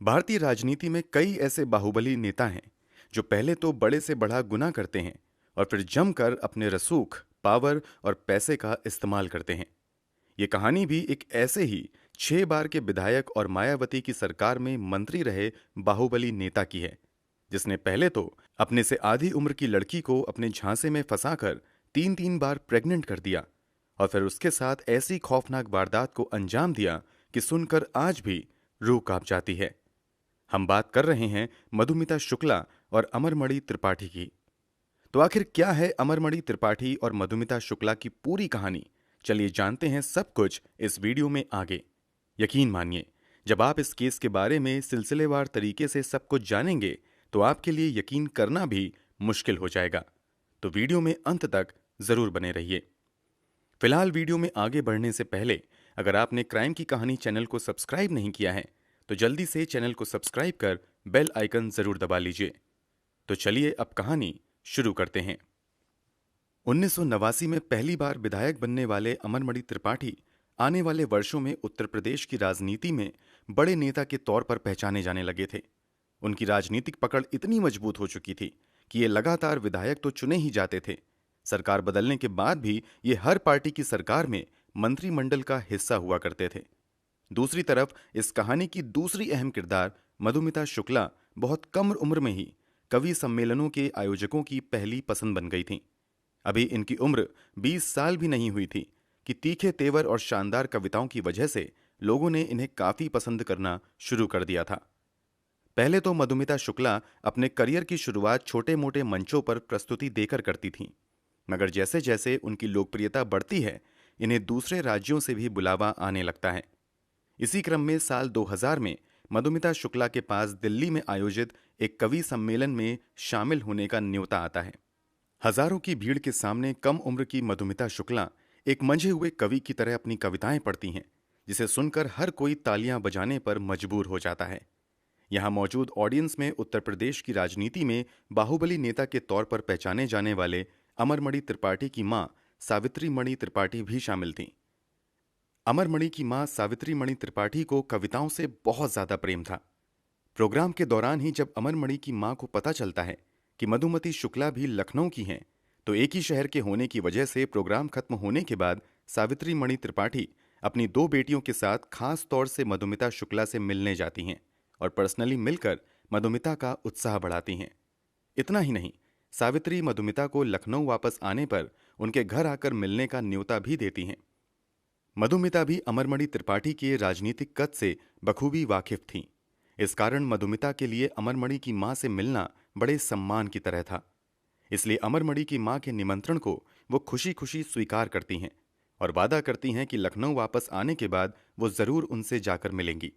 भारतीय राजनीति में कई ऐसे बाहुबली नेता हैं जो पहले तो बड़े से बड़ा गुनाह करते हैं और फिर जमकर अपने रसूख, पावर और पैसे का इस्तेमाल करते हैं। ये कहानी भी एक ऐसे ही 6 बार के विधायक और मायावती की सरकार में मंत्री रहे बाहुबली नेता की है, जिसने पहले तो अपने से आधी उम्र की लड़की को अपने झांसे में फंसाकर 3-3 बार प्रेग्नेंट कर दिया और फिर उसके साथ ऐसी खौफनाक वारदात को अंजाम दिया कि सुनकर आज भी रूह कांप जाती है। हम बात कर रहे हैं मधुमिता शुक्ला और अमरमणि त्रिपाठी की। तो आखिर क्या है अमरमणि त्रिपाठी और मधुमिता शुक्ला की पूरी कहानी? चलिए जानते हैं सब कुछ इस वीडियो में आगे। यकीन मानिए, जब आप इस केस के बारे में सिलसिलेवार तरीके से सब कुछ जानेंगे तो आपके लिए यकीन करना भी मुश्किल हो जाएगा। तो वीडियो में अंत तक जरूर बने रहिए। फिलहाल वीडियो में आगे बढ़ने से पहले अगर आपने क्राइम की कहानी चैनल को सब्सक्राइब नहीं किया है तो जल्दी से चैनल को सब्सक्राइब कर बेल आइकन जरूर दबा लीजिए। तो चलिए अब कहानी शुरू करते हैं। 1989 में पहली बार विधायक बनने वाले अमरमणि त्रिपाठी आने वाले वर्षों में उत्तर प्रदेश की राजनीति में बड़े नेता के तौर पर पहचाने जाने लगे थे। उनकी राजनीतिक पकड़ इतनी मजबूत हो चुकी थी कि ये लगातार विधायक तो चुने ही जाते थे, सरकार बदलने के बाद भी ये हर पार्टी की सरकार में मंत्रिमंडल का हिस्सा हुआ करते थे। दूसरी तरफ इस कहानी की दूसरी अहम किरदार मधुमिता शुक्ला बहुत कम उम्र में ही कवि सम्मेलनों के आयोजकों की पहली पसंद बन गई थीं। अभी इनकी उम्र 20 साल भी नहीं हुई थी कि तीखे तेवर और शानदार कविताओं की वजह से लोगों ने इन्हें काफी पसंद करना शुरू कर दिया था। पहले तो मधुमिता शुक्ला अपने करियर की शुरुआत छोटे मोटे मंचों पर प्रस्तुति देकर करती थीं, मगर जैसे जैसे उनकी लोकप्रियता बढ़ती है, इन्हें दूसरे राज्यों से भी बुलावा आने लगता है। इसी क्रम में साल 2000 में मधुमिता शुक्ला के पास दिल्ली में आयोजित एक कवि सम्मेलन में शामिल होने का न्योता आता है। हजारों की भीड़ के सामने कम उम्र की मधुमिता शुक्ला एक मंझे हुए कवि की तरह अपनी कविताएं पढ़ती हैं, जिसे सुनकर हर कोई तालियां बजाने पर मजबूर हो जाता है। यहां मौजूद ऑडियंस में उत्तर प्रदेश की राजनीति में बाहुबली नेता के तौर पर पहचाने जाने वाले अमरमणि त्रिपाठी की मां सावित्री मणि त्रिपाठी भी शामिल थीं। अमरमणि की मां सावित्री मणि त्रिपाठी को कविताओं से बहुत ज्यादा प्रेम था। प्रोग्राम के दौरान ही जब अमरमणि की मां को पता चलता है कि मधुमती शुक्ला भी लखनऊ की हैं, तो एक ही शहर के होने की वजह से प्रोग्राम खत्म होने के बाद सावित्री मणि त्रिपाठी अपनी 2 बेटियों के साथ खास तौर से मधुमिता शुक्ला से मिलने जाती हैं और पर्सनली मिलकर मधुमिता का उत्साह बढ़ाती हैं। इतना ही नहीं, सावित्री मधुमिता को लखनऊ वापस आने पर उनके घर आकर मिलने का न्योता भी देती हैं। मधुमिता भी अमरमणि त्रिपाठी के राजनीतिक कद से बखूबी वाकिफ थीं। इस कारण मधुमिता के लिए अमरमणि की मां से मिलना बड़े सम्मान की तरह था। इसलिए अमरमणि की मां के निमंत्रण को वो खुशी खुशी स्वीकार करती हैं और वादा करती हैं कि लखनऊ वापस आने के बाद वो जरूर उनसे जाकर मिलेंगी।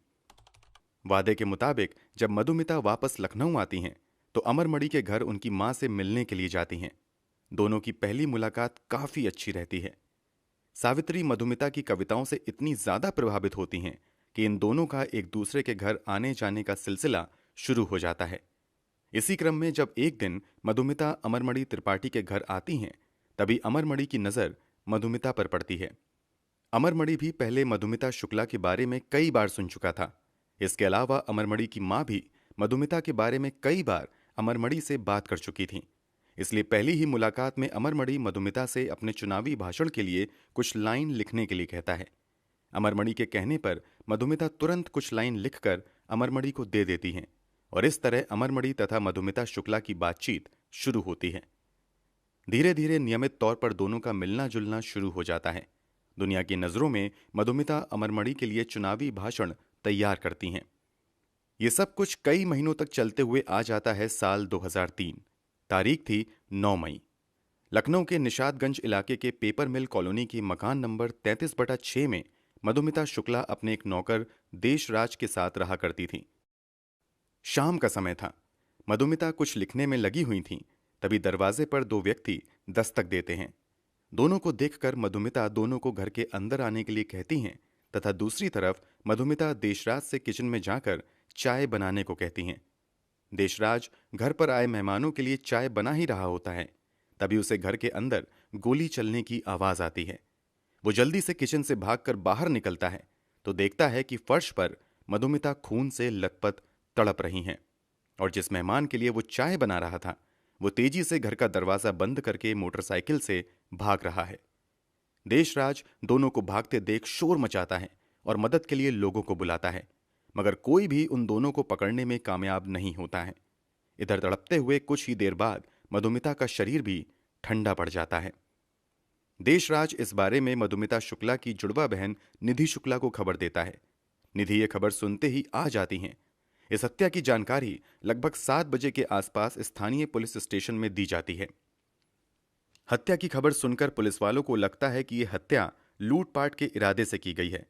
वादे के मुताबिक जब मधुमिता वापस लखनऊ आती हैं तो अमरमणि के घर उनकी मां से मिलने के लिए जाती हैं। दोनों की पहली मुलाकात काफी अच्छी रहती है। सावित्री मधुमिता की कविताओं से इतनी ज्यादा प्रभावित होती हैं कि इन दोनों का एक दूसरे के घर आने जाने का सिलसिला शुरू हो जाता है। इसी क्रम में जब एक दिन मधुमिता अमरमणि त्रिपाठी के घर आती हैं, तभी अमरमणि की नजर मधुमिता पर पड़ती है। अमरमणि भी पहले मधुमिता शुक्ला के बारे में कई बार सुन चुका था। इसके अलावा अमरमणि की मां भी मधुमिता के बारे में कई बार अमरमणि से बात कर चुकी थी। इसलिए पहली ही मुलाकात में अमरमणि मधुमिता से अपने चुनावी भाषण के लिए कुछ लाइन लिखने के लिए कहता है। अमरमणि के कहने पर मधुमिता तुरंत कुछ लाइन लिखकर अमरमणि को दे देती हैं और इस तरह अमरमणि तथा मधुमिता शुक्ला की बातचीत शुरू होती है। धीरे धीरे नियमित तौर पर दोनों का मिलना जुलना शुरू हो जाता है। दुनिया की नजरों में मधुमिता अमरमणि के लिए चुनावी भाषण तैयार करती हैं। ये सब कुछ कई महीनों तक चलते हुए आ जाता है साल 2003। तारीख थी 9 मई। लखनऊ के निशादगंज इलाके के पेपर मिल कॉलोनी की मकान नंबर 33/6 में मधुमिता शुक्ला अपने एक नौकर देशराज के साथ रहा करती थी। शाम का समय था। मधुमिता कुछ लिखने में लगी हुई थीं, तभी दरवाजे पर 2 व्यक्ति दस्तक देते हैं। दोनों को देखकर मधुमिता दोनों को घर के अंदर आने के लिए कहती हैं तथा दूसरी तरफ मधुमिता देशराज से किचन में जाकर चाय बनाने को कहती हैं। देशराज घर पर आए मेहमानों के लिए चाय बना ही रहा होता है, तभी उसे घर के अंदर गोली चलने की आवाज आती है। वो जल्दी से किचन से भागकर बाहर निकलता है तो देखता है कि फर्श पर मधुमिता खून से लथपथ तड़प रही हैं और जिस मेहमान के लिए वो चाय बना रहा था वो तेजी से घर का दरवाजा बंद करके मोटरसाइकिल से भाग रहा है। देशराज दोनों को भागते देख शोर मचाता है और मदद के लिए लोगों को बुलाता है, मगर कोई भी उन दोनों को पकड़ने में कामयाब नहीं होता है। इधर तड़पते हुए कुछ ही देर बाद मधुमिता का शरीर भी ठंडा पड़ जाता है। देशराज इस बारे में मधुमिता शुक्ला की जुड़वा बहन निधि शुक्ला को खबर देता है। निधि ये खबर सुनते ही आ जाती हैं। इस हत्या की जानकारी लगभग 7 बजे के आसपास स्थानीय पुलिस स्टेशन में दी जाती है। हत्या की खबर सुनकर पुलिस वालों को लगता है कि यह हत्या लूटपाट के इरादे से की गई है,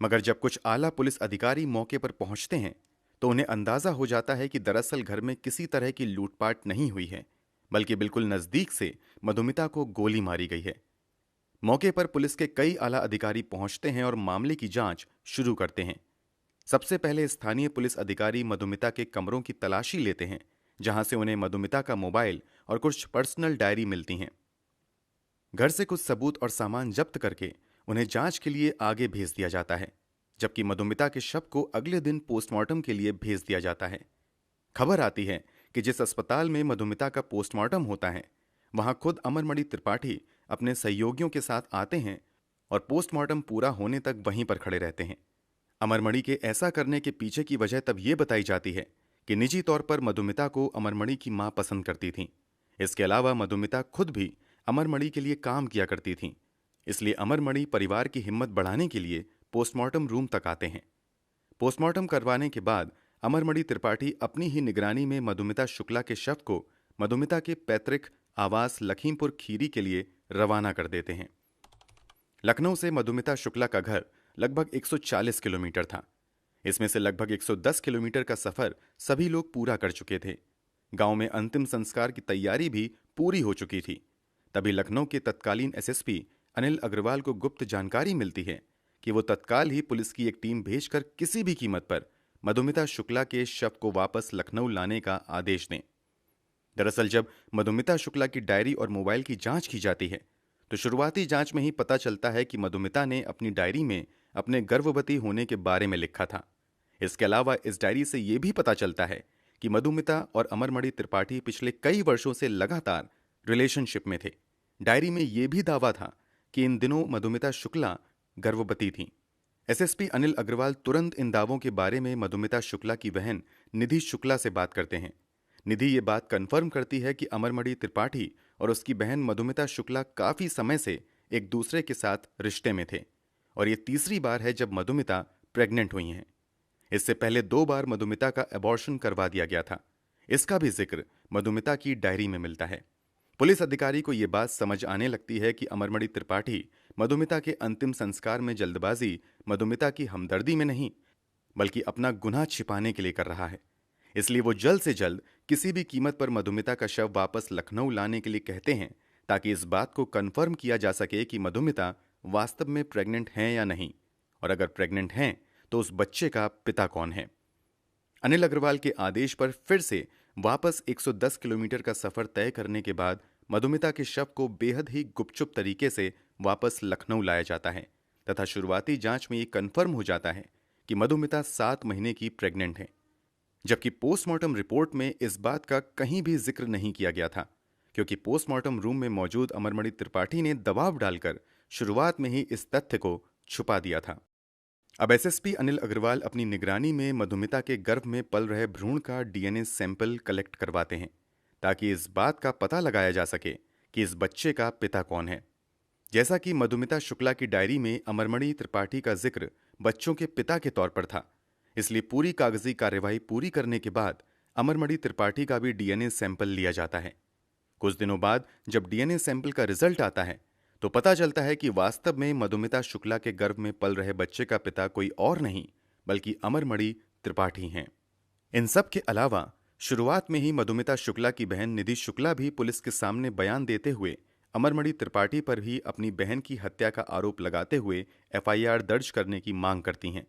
मगर जब कुछ आला पुलिस अधिकारी मौके पर पहुंचते हैं तो उन्हें अंदाजा हो जाता है कि दरअसल घर में किसी तरह की लूटपाट नहीं हुई है, बल्कि बिल्कुल नजदीक से मधुमिता को गोली मारी गई है। मौके पर पुलिस के कई आला अधिकारी पहुंचते हैं और मामले की जांच शुरू करते हैं। सबसे पहले स्थानीय पुलिस अधिकारी मधुमिता के कमरों की तलाशी लेते हैं, जहां से उन्हें मधुमिता का मोबाइल और कुछ पर्सनल डायरी मिलती हैं। घर से कुछ सबूत और सामान जब्त करके उन्हें जांच के लिए आगे भेज दिया जाता है, जबकि मधुमिता के शव को अगले दिन पोस्टमार्टम के लिए भेज दिया जाता है। खबर आती है कि जिस अस्पताल में मधुमिता का पोस्टमार्टम होता है वहां खुद अमरमणि त्रिपाठी अपने सहयोगियों के साथ आते हैं और पोस्टमार्टम पूरा होने तक वहीं पर खड़े रहते हैं। अमरमणि के ऐसा करने के पीछे की वजह तब ये बताई जाती है कि निजी तौर पर मधुमिता को अमरमणि की मां पसंद करती थी। इसके अलावा मधुमिता खुद भी अमरमणि के लिए काम किया करती थी, इसलिए अमरमणि परिवार की हिम्मत बढ़ाने के लिए पोस्टमार्टम रूम तक आते हैं। पोस्टमार्टम करवाने के बाद अमरमणि त्रिपाठी अपनी ही निगरानी में मधुमिता शुक्ला के शव को मधुमिता के पैतृक आवास लखीमपुर खीरी के लिए रवाना कर देते हैं। लखनऊ से मधुमिता शुक्ला का घर लगभग 140 किलोमीटर था। इसमें से लगभग 110 किलोमीटर का सफर सभी लोग पूरा कर चुके थे। गांव में अंतिम संस्कार की तैयारी भी पूरी हो चुकी थी। तभी लखनऊ के तत्कालीन एसएसपी अनिल अग्रवाल को गुप्त जानकारी मिलती है कि वो तत्काल ही पुलिस की एक टीम भेजकर किसी भी कीमत पर मधुमिता शुक्ला के शव को वापस लखनऊ लाने का आदेश दें। दरअसल जब मधुमिता शुक्ला की डायरी और मोबाइल की जांच की जाती है तो शुरुआती जांच में ही पता चलता है कि मधुमिता ने अपनी डायरी में अपने गर्भवती होने के बारे में लिखा था। इसके अलावा इस डायरी से यह भी पता चलता है कि मधुमिता और अमरमणि त्रिपाठी पिछले कई वर्षों से लगातार रिलेशनशिप में थे। डायरी में यह भी दावा था कि इन दिनों मधुमिता शुक्ला गर्भवती थी। एसएसपी अनिल अग्रवाल तुरंत इन दावों के बारे में मधुमिता शुक्ला की बहन निधि शुक्ला से बात करते हैं। निधि ये बात कंफर्म करती है कि अमरमणि त्रिपाठी और उसकी बहन मधुमिता शुक्ला काफी समय से एक दूसरे के साथ रिश्ते में थे और ये तीसरी बार है जब मधुमिता प्रेग्नेंट हुई हैं। इससे पहले 2 बार मधुमिता का अबॉर्शन करवा दिया गया था। इसका भी जिक्र मधुमिता की डायरी में मिलता है। पुलिस अधिकारी को यह बात समझ आने लगती है कि अमरमणि त्रिपाठी मधुमिता के अंतिम संस्कार में जल्दबाजी मधुमिता की हमदर्दी में नहीं बल्कि अपना गुनाह छिपाने के लिए कर रहा है। इसलिए वो जल्द से जल्द किसी भी कीमत पर मधुमिता का शव वापस लखनऊ लाने के लिए कहते हैं, ताकि इस बात को कंफर्म किया जा सके कि मधुमिता वास्तव में प्रेग्नेंट हैं या नहीं, और अगर प्रेग्नेंट हैं तो उस बच्चे का पिता कौन है। अनिल अग्रवाल के आदेश पर फिर से वापस 110 किलोमीटर का सफर तय करने के बाद मधुमिता के शव को बेहद ही गुपचुप तरीके से वापस लखनऊ लाया जाता है तथा शुरुआती जांच में ये कंफर्म हो जाता है कि मधुमिता 7 महीने की प्रेग्नेंट है, जबकि पोस्टमार्टम रिपोर्ट में इस बात का कहीं भी जिक्र नहीं किया गया था, क्योंकि पोस्टमार्टम रूम में मौजूद अमरमणि त्रिपाठी ने दबाव डालकर शुरुआत में ही इस तथ्य को छुपा दिया था। अब एसएसपी अनिल अग्रवाल अपनी निगरानी में मधुमिता के गर्भ में पल रहे भ्रूण का डीएनए सैंपल कलेक्ट करवाते हैं, ताकि इस बात का पता लगाया जा सके कि इस बच्चे का पिता कौन है। जैसा कि मधुमिता शुक्ला की डायरी में अमरमणि त्रिपाठी का जिक्र बच्चों के पिता के तौर पर था, इसलिए पूरी कागजी कार्यवाही पूरी करने के बाद अमरमणि त्रिपाठी का भी डीएनए सैंपल लिया जाता है। कुछ दिनों बाद जब डीएनए सैंपल का रिजल्ट आता है तो पता चलता है कि वास्तव में मधुमिता शुक्ला के गर्भ में पल रहे बच्चे का पिता कोई और नहीं बल्कि अमरमणि त्रिपाठी हैं। इन सब के अलावा शुरुआत में ही मधुमिता शुक्ला की बहन निधि शुक्ला भी पुलिस के सामने बयान देते हुए अमरमणि त्रिपाठी पर भी अपनी बहन की हत्या का आरोप लगाते हुए एफआईआर दर्ज करने की मांग करती हैं।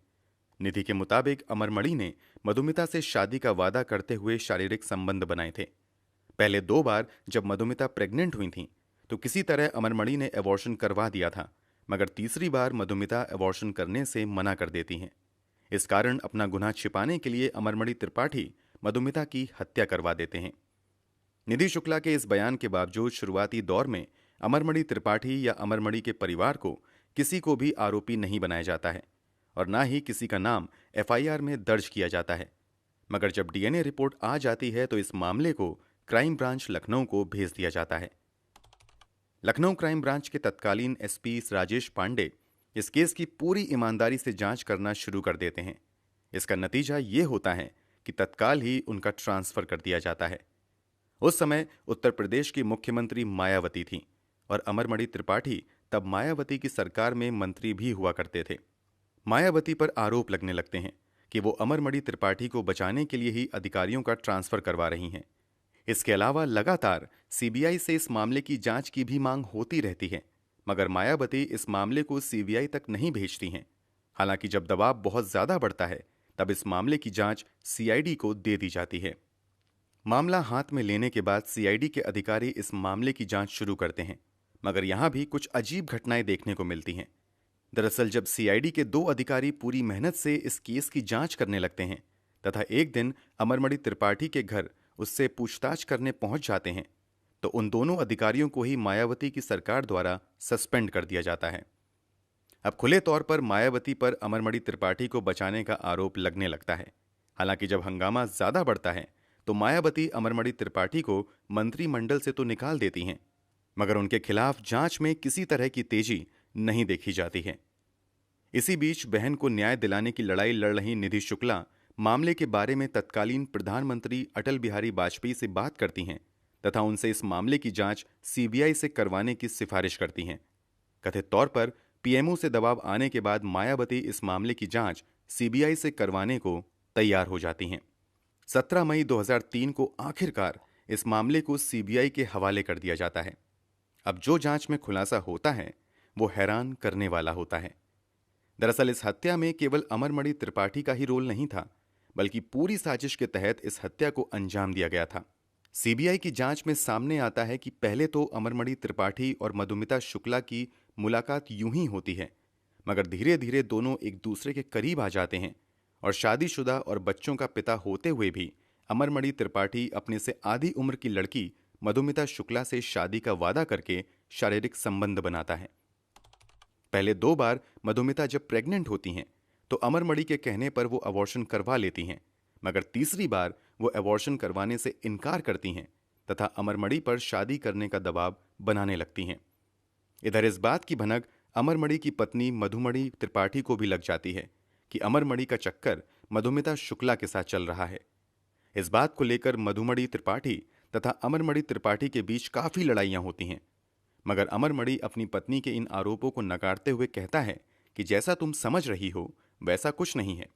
निधि के मुताबिक अमरमणि ने मधुमिता से शादी का वादा करते हुए शारीरिक संबंध बनाए थे। पहले 2 बार जब मधुमिता प्रेग्नेंट हुई थी तो किसी तरह अमरमणि ने अबॉर्शन करवा दिया था, मगर तीसरी बार मधुमिता अबॉर्शन करने से मना कर देती हैं। इस कारण अपना गुनाह छिपाने के लिए अमरमणि त्रिपाठी मधुमिता की हत्या करवा देते हैं। निधि शुक्ला के इस बयान के बावजूद शुरुआती दौर में अमरमणि त्रिपाठी या अमरमणि के परिवार को किसी को भी आरोपी नहीं बनाया जाता है और न ही किसी का नाम एफआईआर में दर्ज किया जाता है। मगर जब डीएनए रिपोर्ट आ जाती है तो इस मामले को क्राइम ब्रांच लखनऊ को भेज दिया जाता है। लखनऊ क्राइम ब्रांच के तत्कालीन एसपी राजेश पांडे इस केस की पूरी ईमानदारी से जांच करना शुरू कर देते हैं। इसका नतीजा ये होता है कि तत्काल ही उनका ट्रांसफर कर दिया जाता है। उस समय उत्तर प्रदेश की मुख्यमंत्री मायावती थीं और अमरमणि त्रिपाठी तब मायावती की सरकार में मंत्री भी हुआ करते थे। मायावती पर आरोप लगने लगते हैं कि वो अमरमणि त्रिपाठी को बचाने के लिए ही अधिकारियों का ट्रांसफर करवा रही हैं। इसके अलावा लगातार सीबीआई से इस मामले की जांच की भी मांग होती रहती है, मगर मायावती इस मामले को सीबीआई तक नहीं भेजती हैं। हालांकि जब दबाव बहुत ज्यादा बढ़ता है तब इस मामले की जांच सीआईडी को दे दी जाती है। मामला हाथ में लेने के बाद सीआईडी के अधिकारी इस मामले की जांच शुरू करते हैं, मगर यहां भी कुछ अजीब घटनाएं देखने को मिलती हैं। दरअसल जब सीआईडी के 2 अधिकारी पूरी मेहनत से इस केस की जांच करने लगते हैं तथा एक दिन अमरमणि त्रिपाठी के घर उससे पूछताछ करने पहुंच जाते हैं तो उन दोनों अधिकारियों को ही मायावती की सरकार द्वारा सस्पेंड कर दिया जाता है। अब खुले तौर पर मायावती पर अमरमणि त्रिपाठी को बचाने का आरोप लगने लगता है। हालांकि जब हंगामा ज्यादा बढ़ता है तो मायावती अमरमणि त्रिपाठी को मंत्रिमंडल से तो निकाल देती हैं, मगर उनके खिलाफ जांच में किसी तरह की तेजी नहीं देखी जाती है। इसी बीच बहन को न्याय दिलाने की लड़ाई लड़ रही निधि शुक्ला मामले के बारे में तत्कालीन प्रधानमंत्री अटल बिहारी वाजपेयी से बात करती हैं तथा उनसे इस मामले की जांच सीबीआई से करवाने की सिफारिश करती हैं। कथित तौर पर पीएमओ से दबाव आने के बाद मायावती इस मामले की जांच सीबीआई से करवाने को तैयार हो जाती हैं। 17 मई 2003 को आखिरकार इस मामले को सीबीआई के हवाले कर दिया जाता है। अब जो जांच में खुलासा होता है वो हैरान करने वाला होता है। दरअसल इस हत्या में केवल अमरमणि त्रिपाठी का ही रोल नहीं था, बल्कि पूरी साजिश के तहत इस हत्या को अंजाम दिया गया था। सीबीआई की जांच में सामने आता है कि पहले तो अमरमणि त्रिपाठी और मधुमिता शुक्ला की मुलाकात यूं ही होती है, मगर धीरे धीरे दोनों एक दूसरे के करीब आ जाते हैं और शादीशुदा और बच्चों का पिता होते हुए भी अमरमणि त्रिपाठी अपने से आधी उम्र की लड़की मधुमिता शुक्ला से शादी का वादा करके शारीरिक संबंध बनाता है। पहले 2 बार मधुमिता जब प्रेग्नेंट होती हैं तो अमरमणि के कहने पर वो अबॉर्शन करवा लेती हैं, मगर तीसरी बार वो अबॉर्शन करवाने से इनकार करती हैं तथा अमरमणि पर शादी करने का दबाव बनाने लगती हैं। इधर इस बात की भनक अमरमणि की पत्नी मधुमणि त्रिपाठी को भी लग जाती है कि अमरमणि का चक्कर मधुमिता शुक्ला के साथ चल रहा है। इस बात को लेकर मधुमणि त्रिपाठी तथा अमरमणि त्रिपाठी के बीच काफी लड़ाइयां होती हैं, मगर अमरमणि अपनी पत्नी के इन आरोपों को नकारते हुए कहता है कि जैसा तुम समझ रही हो वैसा कुछ नहीं है।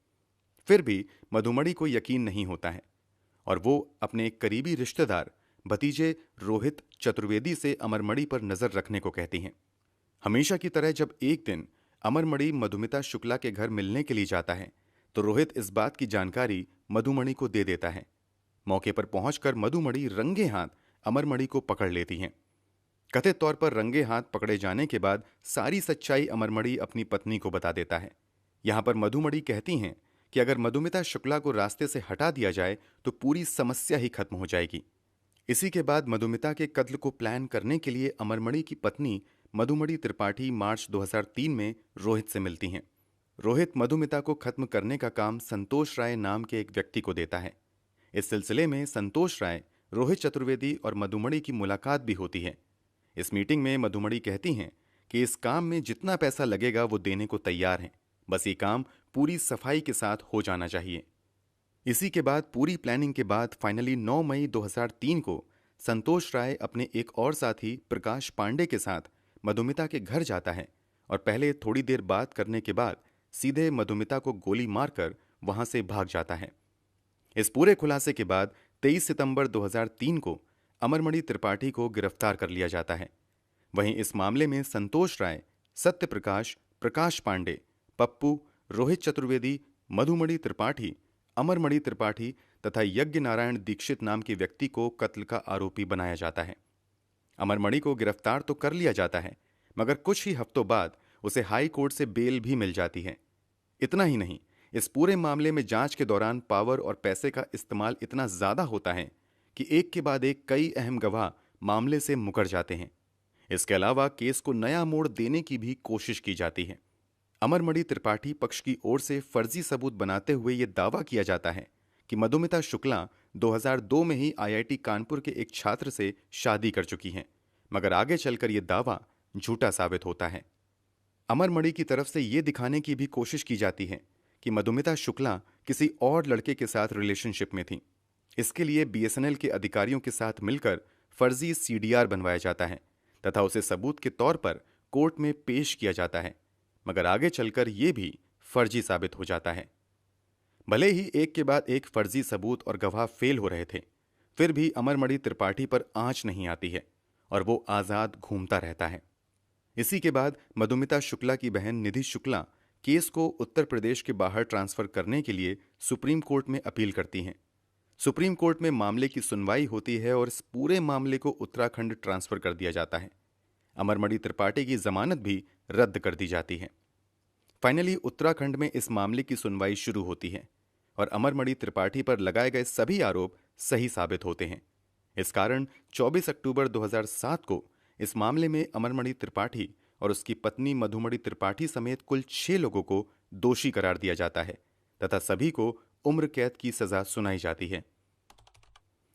फिर भी मधुमणि को यकीन नहीं होता है और वो अपने एक करीबी रिश्तेदार भतीजे रोहित चतुर्वेदी से अमरमणि पर नजर रखने को कहती हैं। हमेशा की तरह जब एक दिन अमरमणि मधुमिता शुक्ला के घर मिलने के लिए जाता है तो रोहित इस बात की जानकारी मधुमणि को दे देता है। मौके पर पहुंचकर मधुमणि रंगे हाथ अमरमणि को पकड़ लेती हैं। कथित तौर पर रंगे हाथ पकड़े जाने के बाद सारी सच्चाई अमरमणि अपनी पत्नी को बता देता है। यहां पर मधुमणि कहती हैं कि अगर मधुमिता शुक्ला को रास्ते से हटा दिया जाए तो पूरी समस्या ही खत्म हो जाएगी। इसी के बाद मधुमिता के कत्ल को प्लान करने के लिए अमरमणि की पत्नी मधुमणि त्रिपाठी मार्च 2003 में रोहित से मिलती हैं। रोहित मधुमिता को खत्म करने का काम संतोष राय नाम के एक व्यक्ति को देता है। इस सिलसिले में संतोष राय, रोहित चतुर्वेदी और मधुमणि की मुलाकात भी होती है। इस मीटिंग में मधुमणि कहती हैं कि इस काम में जितना पैसा लगेगा वो देने को तैयार हैं, बस ये काम पूरी सफाई के साथ हो जाना चाहिए। इसी के बाद पूरी प्लानिंग के बाद फाइनली 9 मई 2003 को संतोष राय अपने एक और साथी प्रकाश पांडे के साथ मधुमिता के घर जाता है और पहले थोड़ी देर बात करने के बाद सीधे मधुमिता को गोली मारकर वहां से भाग जाता है। इस पूरे खुलासे के बाद 23 सितंबर 2003 को अमरमणि त्रिपाठी को गिरफ्तार कर लिया जाता है। वहीं इस मामले में संतोष राय, सत्य प्रकाश, प्रकाश पांडे, पप्पू, रोहित चतुर्वेदी, मधुमणि त्रिपाठी, अमरमणि त्रिपाठी तथा यज्ञ नारायण दीक्षित नाम के व्यक्ति को कत्ल का आरोपी बनाया जाता है। अमरमणि को गिरफ्तार तो कर लिया जाता है, मगर कुछ ही हफ्तों बाद उसे हाई कोर्ट से बेल भी मिल जाती है। इतना ही नहीं, इस पूरे मामले में जांच के दौरान पावर और पैसे का इस्तेमाल इतना ज्यादा होता है कि एक के बाद एक कई अहम गवाह मामले से मुकर जाते हैं। इसके अलावा केस को नया मोड़ देने की भी कोशिश की जाती है। अमरमणि त्रिपाठी पक्ष की ओर से फर्जी सबूत बनाते हुए यह दावा किया जाता है कि मधुमिता शुक्ला 2002 में ही आईआईटी कानपुर के एक छात्र से शादी कर चुकी हैं, मगर आगे चलकर यह दावा झूठा साबित होता है। अमरमणि की तरफ से यह दिखाने की भी कोशिश की जाती है कि मधुमिता शुक्ला किसी और लड़के के साथ रिलेशनशिप में थी। इसके लिए बीएसएनएल के अधिकारियों के साथ मिलकर फर्जी सीडीआर बनवाया जाता है तथा उसे सबूत के तौर पर कोर्ट में पेश किया जाता है, मगर आगे चलकर यह भी फर्जी साबित हो जाता है। भले ही एक के बाद एक फर्जी सबूत और गवाह फेल हो रहे थे, फिर भी अमरमणि त्रिपाठी पर आंच नहीं आती है और वो आजाद घूमता रहता है। इसी के बाद मधुमिता शुक्ला की बहन निधि शुक्ला केस को उत्तर प्रदेश के बाहर ट्रांसफर करने के लिए सुप्रीम कोर्ट में अपील करती हैं। सुप्रीम कोर्ट में मामले की सुनवाई होती है और इस पूरे मामले को उत्तराखंड ट्रांसफर कर दिया जाता है। अमरमणि त्रिपाठी की जमानत भी रद्द कर दी जाती है। फाइनली उत्तराखंड में इस मामले की सुनवाई शुरू होती है और अमरमणि त्रिपाठी पर लगाए गए सभी आरोप सही साबित होते हैं। इस कारण 24 अक्टूबर 2007 को इस मामले में अमरमणि त्रिपाठी और उसकी पत्नी मधुमणि त्रिपाठी समेत कुल 6 लोगों को दोषी करार दिया जाता है तथा सभी को उम्र कैद की सजा सुनाई जाती है।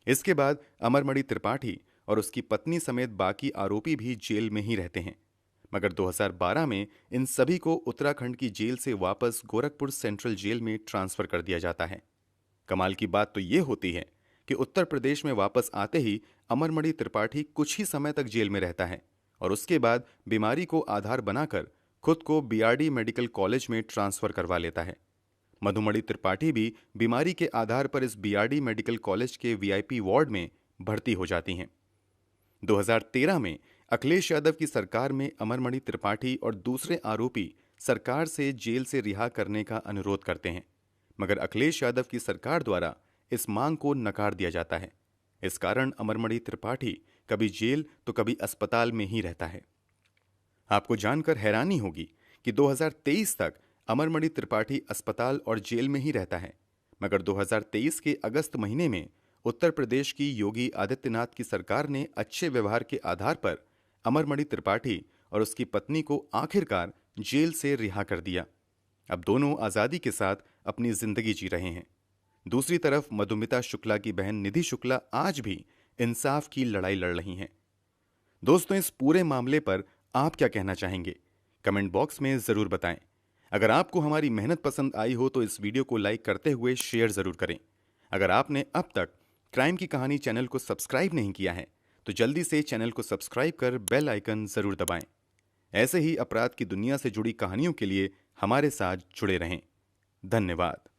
इसके बाद अमरमणि त्रिपाठी और उसकी पत्नी समेत बाकी आरोपी भी जेल में ही रहते हैं, मगर 2012 में इन सभी को उत्तराखंड की जेल से वापस गोरखपुर सेंट्रल जेल में ट्रांसफर कर दिया जाता है। कमाल की बात तो ये होती है कि उत्तर प्रदेश में वापस आते ही अमरमणि त्रिपाठी कुछ ही समय तक जेल में रहता है और उसके बाद बीमारी को आधार बनाकर खुद को बीआरडी मेडिकल कॉलेज में ट्रांसफर करवा लेता है। मधुमणि त्रिपाठी भी बीमारी के आधार पर इस बीआरडी मेडिकल कॉलेज के वीआईपी वार्ड में भर्ती हो जाती हैं। 2013 में अखिलेश यादव की सरकार में अमरमणि त्रिपाठी और दूसरे आरोपी सरकार से जेल से रिहा करने का अनुरोध करते हैं, मगर अखिलेश यादव की सरकार द्वारा इस मांग को नकार दिया जाता है। इस कारण अमरमणि त्रिपाठी कभी जेल तो कभी अस्पताल में ही रहता है। आपको जानकर हैरानी होगी कि 2023 तक अमरमणि त्रिपाठी अस्पताल और जेल में ही रहता है, मगर 2023 के अगस्त महीने में उत्तर प्रदेश की योगी आदित्यनाथ की सरकार ने अच्छे व्यवहार के आधार पर अमरमणि त्रिपाठी और उसकी पत्नी को आखिरकार जेल से रिहा कर दिया। अब दोनों आजादी के साथ अपनी जिंदगी जी रहे हैं। दूसरी तरफ मधुमिता शुक्ला की बहन निधि शुक्ला आज भी इंसाफ की लड़ाई लड़ रही हैं। दोस्तों, इस पूरे मामले पर आप क्या कहना चाहेंगे? कमेंट बॉक्स में जरूर बताएं। अगर आपको हमारी मेहनत पसंद आई हो तो इस वीडियो को लाइक करते हुए शेयर जरूर करें। अगर आपने अब तक क्राइम की कहानी चैनल को सब्सक्राइब नहीं किया है तो जल्दी से चैनल को सब्सक्राइब कर बेल आइकन जरूर दबाएं। ऐसे ही अपराध की दुनिया से जुड़ी कहानियों के लिए हमारे साथ जुड़े रहें। धन्यवाद।